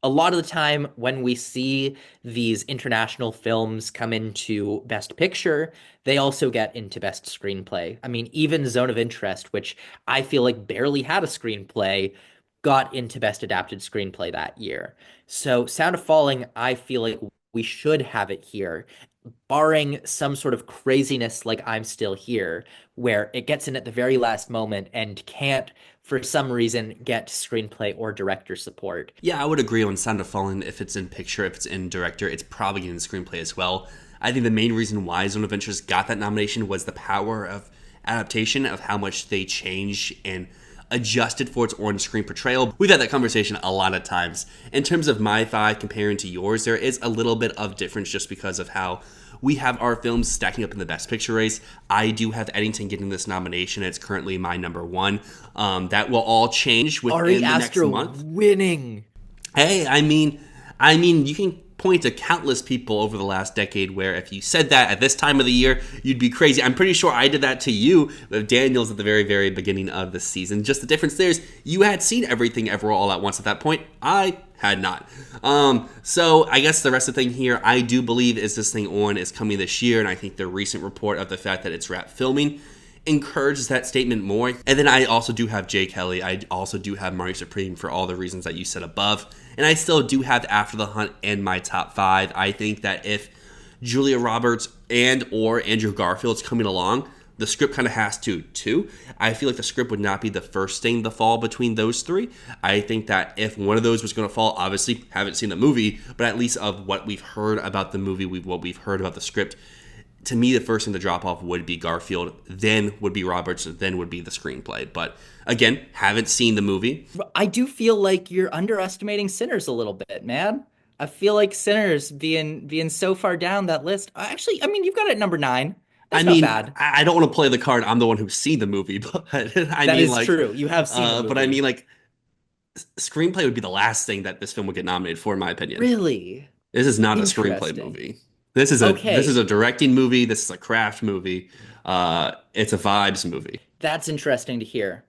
A lot of the time when we see these international films come into Best Picture, they also get into Best Screenplay. I mean, even Zone of Interest, which I feel like barely had a screenplay, got into Best Adapted Screenplay that year. So Sound of Falling, I feel like we should have it here, barring some sort of craziness like I'm Still Here, where it gets in at the very last moment and can't, for some reason, get screenplay or director support.
Yeah, I would agree on Sound of Fallen. If it's in picture, if it's in director, it's probably getting screenplay as well. I think the main reason why Zone of Interest got that nomination was the power of adaptation, of how much they change and adjusted for its on-screen portrayal. We've had that conversation a lot of times. In terms of my five comparing to yours, there is a little bit of difference just because of how we have our films stacking up in the Best Picture race. I do have Eddington getting this nomination. It's currently my number one. That will all change within
Ari
the next
Aster
month.
winning.
Hey, I mean, you can point to countless people over the last decade where if you said that at this time of the year, you'd be crazy. I'm pretty sure I did that to you with Daniels at the very, very beginning of the season. Just the difference there is you had seen Everything Everywhere All at Once at that point. I had not. So I guess the rest of the thing here, I do believe Is This Thing On is coming this year, and I think the recent report of the fact that it's wrapped filming encourages that statement more. And then I also do have Jay Kelly. I also do have Marty Supreme for all the reasons that you said above. And I still do have After the Hunt in my top five. I think that if Julia Roberts and or Andrew Garfield's coming along, the script kind of has to too. I feel like the script would not be the first thing to fall between those three. I think that if one of those was going to fall, obviously haven't seen the movie, but at least of what we've heard about the movie, what we've heard about the script, to me, the first thing to drop off would be Garfield, then would be Roberts, then would be the screenplay. But again, haven't seen the movie.
I do feel like you're underestimating Sinners a little bit, man. I feel like Sinners being so far down that list. Actually, I mean, you've got it at number nine.
I
That's not
mean,
bad.
I don't want to play the card. I'm the one who's seen the movie, but I
That
mean,
is
like,
true. You have seen the
but I mean,
movie.
like, screenplay would be the last thing that this film would get nominated for, in my opinion.
Really
This is not a screenplay
interesting.
movie. This is
Okay,
a directing movie. This is a craft movie. It's a vibes movie.
that's interesting to hear.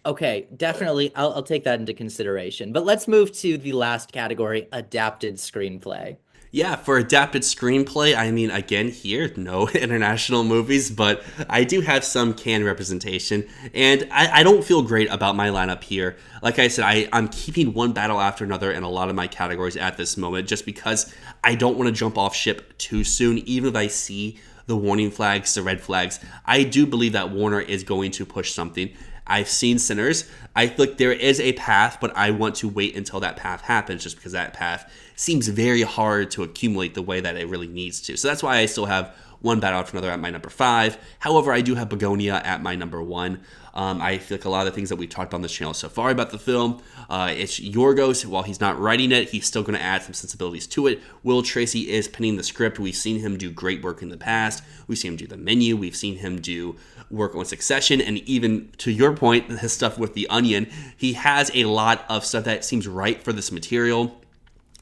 Okay, definitely. I'll take that into consideration. But let's move to the last category, adapted screenplay.
Yeah, for adapted screenplay, I mean, again, here, no international movies, but I do have some can representation, and I don't feel great about my lineup here. Like I said, I'm keeping one battle after another in a lot of my categories at this moment, just because I don't want to jump off ship too soon, even if I see the warning flags, the red flags. I do believe that Warner is going to push something. I've seen Sinners. I feel like there is a path, but I want to wait until that path happens just because that path seems very hard to accumulate the way that it really needs to. So that's why I still have one battle after another at my number five. However, I do have Begonia at my number one. I feel like a lot of the things that we talked about on this channel so far about the film, it's Yorgos. While he's not writing it, he's still going to add some sensibilities to it. Will Tracy is penning the script. We've seen him do great work in the past. We've seen him do The Menu. We've seen him do work on Succession, and even to your point, his stuff with The Onion. He has a lot of stuff that seems right for this material.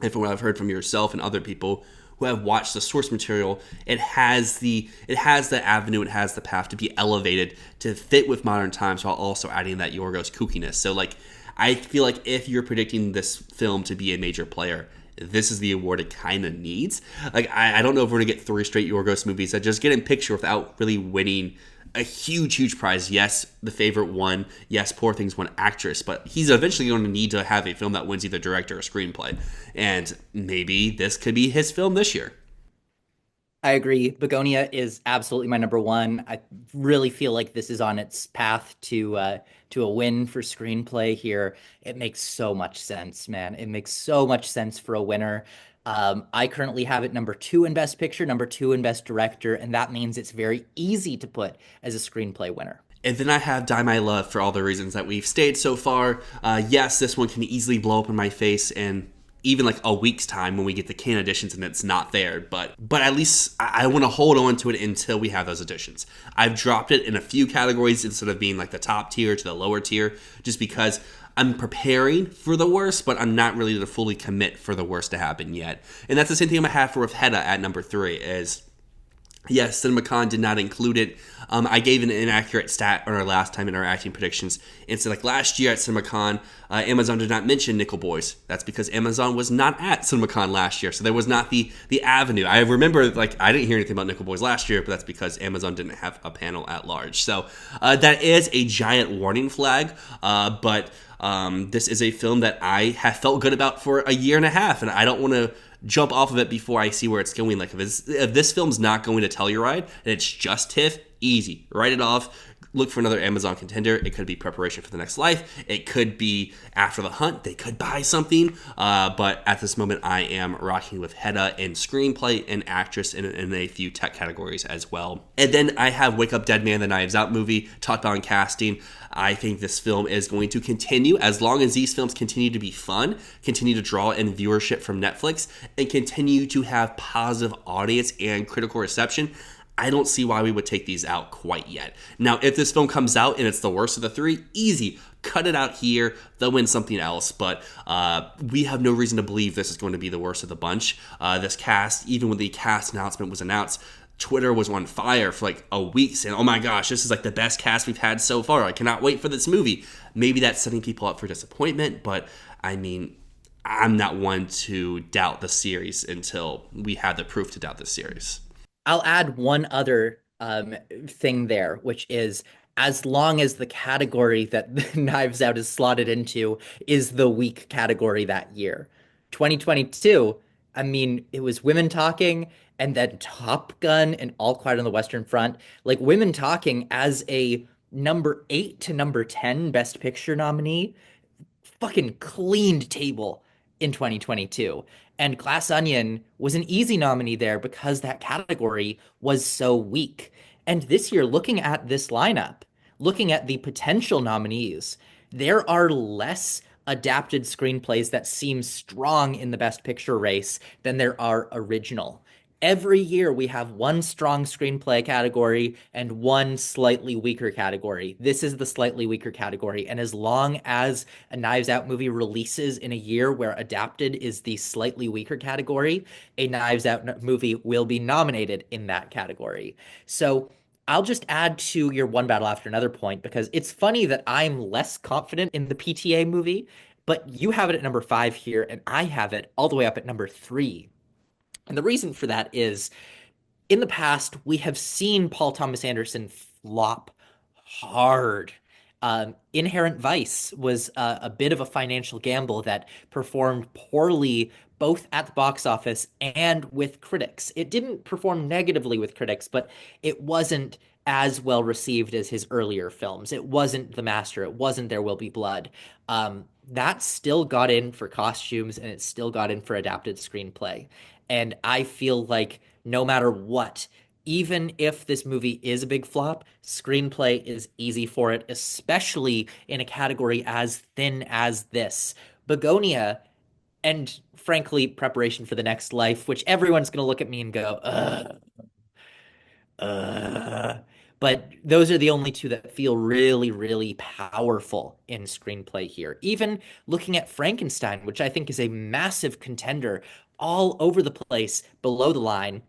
And from what I've heard from yourself and other people who have watched the source material, it has the avenue, it has the path to be elevated to fit with modern times while also adding that Yorgos kookiness. So like I feel like if you're predicting this film to be a major player, this is the award it kind of needs. Like I don't know if we're gonna get three straight Yorgos movies that just get in picture without really winning a huge prize. Yes, The Favorite won. Yes, Poor Things won actress, but he's eventually going to need to have a film that wins either director or screenplay. And maybe this could be his film this year.
I agree. Begonia is absolutely my number one. I really feel like this is on its path to a win for screenplay here. It makes so much sense, man. It makes so much sense for a winner. I currently have it number two in Best Picture, number two in Best Director, and that means it's very easy to put as a screenplay winner.
And then I have Die My Love for all the reasons that we've stated so far. Yes, this one can easily blow up in my face and even like a week's time when we get the can additions and it's not there. But at least I want to hold on to it until we have those additions. I've dropped it in a few categories instead of being like the top tier to the lower tier, just because I'm preparing for the worst, but I'm not ready to fully commit for the worst to happen yet. And that's the same thing I'm gonna have for Hedda at number three. Is yes, CinemaCon did not include it. I gave an inaccurate stat on our last time in our acting predictions. And so, like last year at CinemaCon, Amazon did not mention Nickel Boys. That's because Amazon was not at CinemaCon last year, so there was not the avenue. I remember, like, I didn't hear anything about Nickel Boys last year, but that's because Amazon didn't have a panel at large. So that is a giant warning flag. But this is a film that I have felt good about for a year and a half, and I don't want to jump off of it before I see where it's going. Like if this film's not going to Telluride and it's just TIFF, easy, write it off. Look for another Amazon contender. It could be Preparation for the Next Life. It could be After the Hunt. They could buy something. But at this moment, I am rocking with Hedda in screenplay and actress in a few tech categories as well. And then I have Wake Up Dead Man, the Knives Out movie, talked about in casting. I think this film is going to continue as long as these films continue to be fun, continue to draw in viewership from Netflix, and continue to have positive audience and critical reception. I don't see why we would take these out quite yet. Now, if this film comes out and it's the worst of the three, easy. Cut it out here. They'll win something else. But we have no reason to believe this is going to be the worst of the bunch. This cast, even when the cast announcement was announced, Twitter was on fire for like a week saying, oh my gosh, this is like the best cast we've had so far. I cannot wait for this movie. Maybe that's setting people up for disappointment, but I mean, I'm not one to doubt the series until we have the proof to doubt the series.
I'll add one other thing there, which is as long as the category that Knives Out is slotted into is the weak category that year. 2022, I mean, it was Women Talking and then Top Gun and All Quiet on the Western Front. Like Women Talking as a number 8 to number 10 Best Picture nominee fucking cleaned table in 2022. And Glass Onion was an easy nominee there because that category was so weak. And this year, looking at this lineup, looking at the potential nominees, there are less adapted screenplays that seem strong in the Best Picture race than there are original. Every year we have one strong screenplay category and one slightly weaker category. This is the slightly weaker category. And as long as a Knives Out movie releases in a year where adapted is the slightly weaker category, a Knives Out movie will be nominated in that category. So I'll just add to your one battle after another point because it's funny that I'm less confident in the PTA movie, but you have it at number 5 here, and I have it all the way up at number 3. And the reason for that is in the past, we have seen Paul Thomas Anderson flop hard. Inherent Vice was a bit of a financial gamble that performed poorly both at the box office and with critics. It didn't perform negatively with critics, but it wasn't as well received as his earlier films. It wasn't The Master. It wasn't There Will Be Blood. That still got in for costumes and it still got in for adapted screenplay. And I feel like no matter what, even if this movie is a big flop, screenplay is easy for it, especially in a category as thin as this. Begonia and frankly, Preparation for the Next Life, which everyone's going to look at me and go, uh. But those are the only two that feel really, really powerful in screenplay here. Even looking at Frankenstein, which I think is a massive contender all over the place below the line,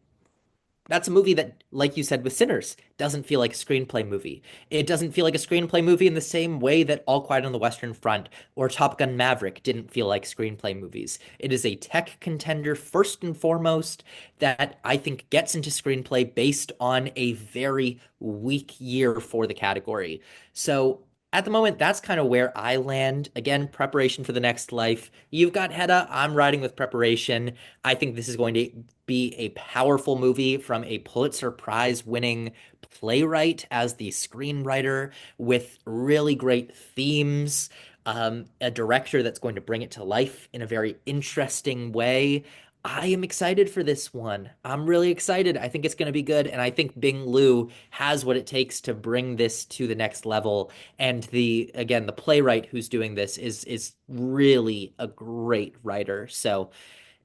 that's a movie that, like you said with Sinners, doesn't feel like a screenplay movie. It doesn't feel like a screenplay movie in the same way that All Quiet on the Western Front or Top Gun Maverick didn't feel like screenplay movies. It is a tech contender first and foremost that I think gets into screenplay based on a very weak year for the category. So at the moment, that's kind of where I land. Again, Preparation for the Next Life. You've got Hedda. I'm riding with Preparation. I think this is going to be a powerful movie from a Pulitzer Prize winning playwright as the screenwriter with really great themes, a director that's going to bring it to life in a very interesting way. I am excited for this one. I'm really excited. I think it's going to be good. And I think Bing Liu has what it takes to bring this to the next level. And again, the playwright who's doing this is really a great writer. So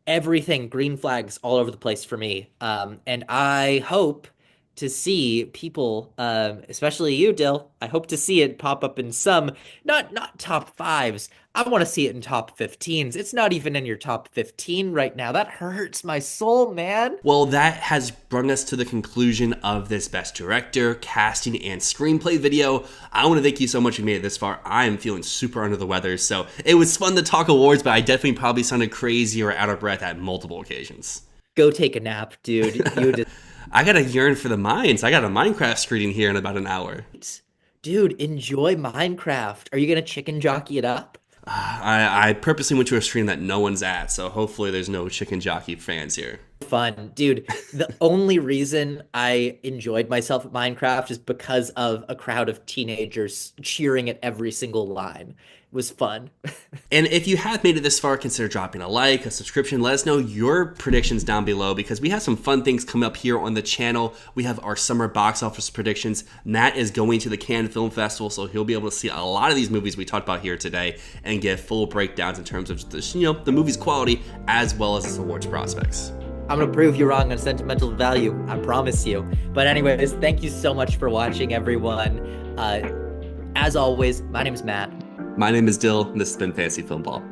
everything, green flags all over the place for me. And I hope to see people, especially you, Dill. I hope to see it pop up in some, not top fives. I want to see it in top 15s. It's not even in your top 15 right now. That hurts my soul, man.
Well, that has brought us to the conclusion of this Best Director, Casting, and Screenplay video. I want to thank you so much for made it this far. I am feeling super under the weather, so it was fun to talk awards, but I definitely probably sounded crazy or out of breath at multiple occasions.
Go take a nap, dude. You just...
I gotta yearn for the mines. I got a Minecraft screening here in about an hour.
Dude, enjoy Minecraft. Are you gonna chicken jockey it up?
I purposely went to a stream that no one's at, so hopefully there's no chicken jockey fans here.
Fun. Dude, the only reason I enjoyed myself at Minecraft is because of a crowd of teenagers cheering at every single line. It was fun.
And if you have made it this far, consider dropping a like, a subscription. Let us know your predictions down below because we have some fun things coming up here on the channel. We have our summer box office predictions. Matt is going to the Cannes Film Festival, so he'll be able to see a lot of these movies we talked about here today and get full breakdowns in terms of the movie's quality as well as its awards prospects.
I'm going to prove you wrong on sentimental value. I promise you. But anyways, thank you so much for watching, everyone. As always, my name is Matt.
My name is Dill, and this has been Fantasy Filmball.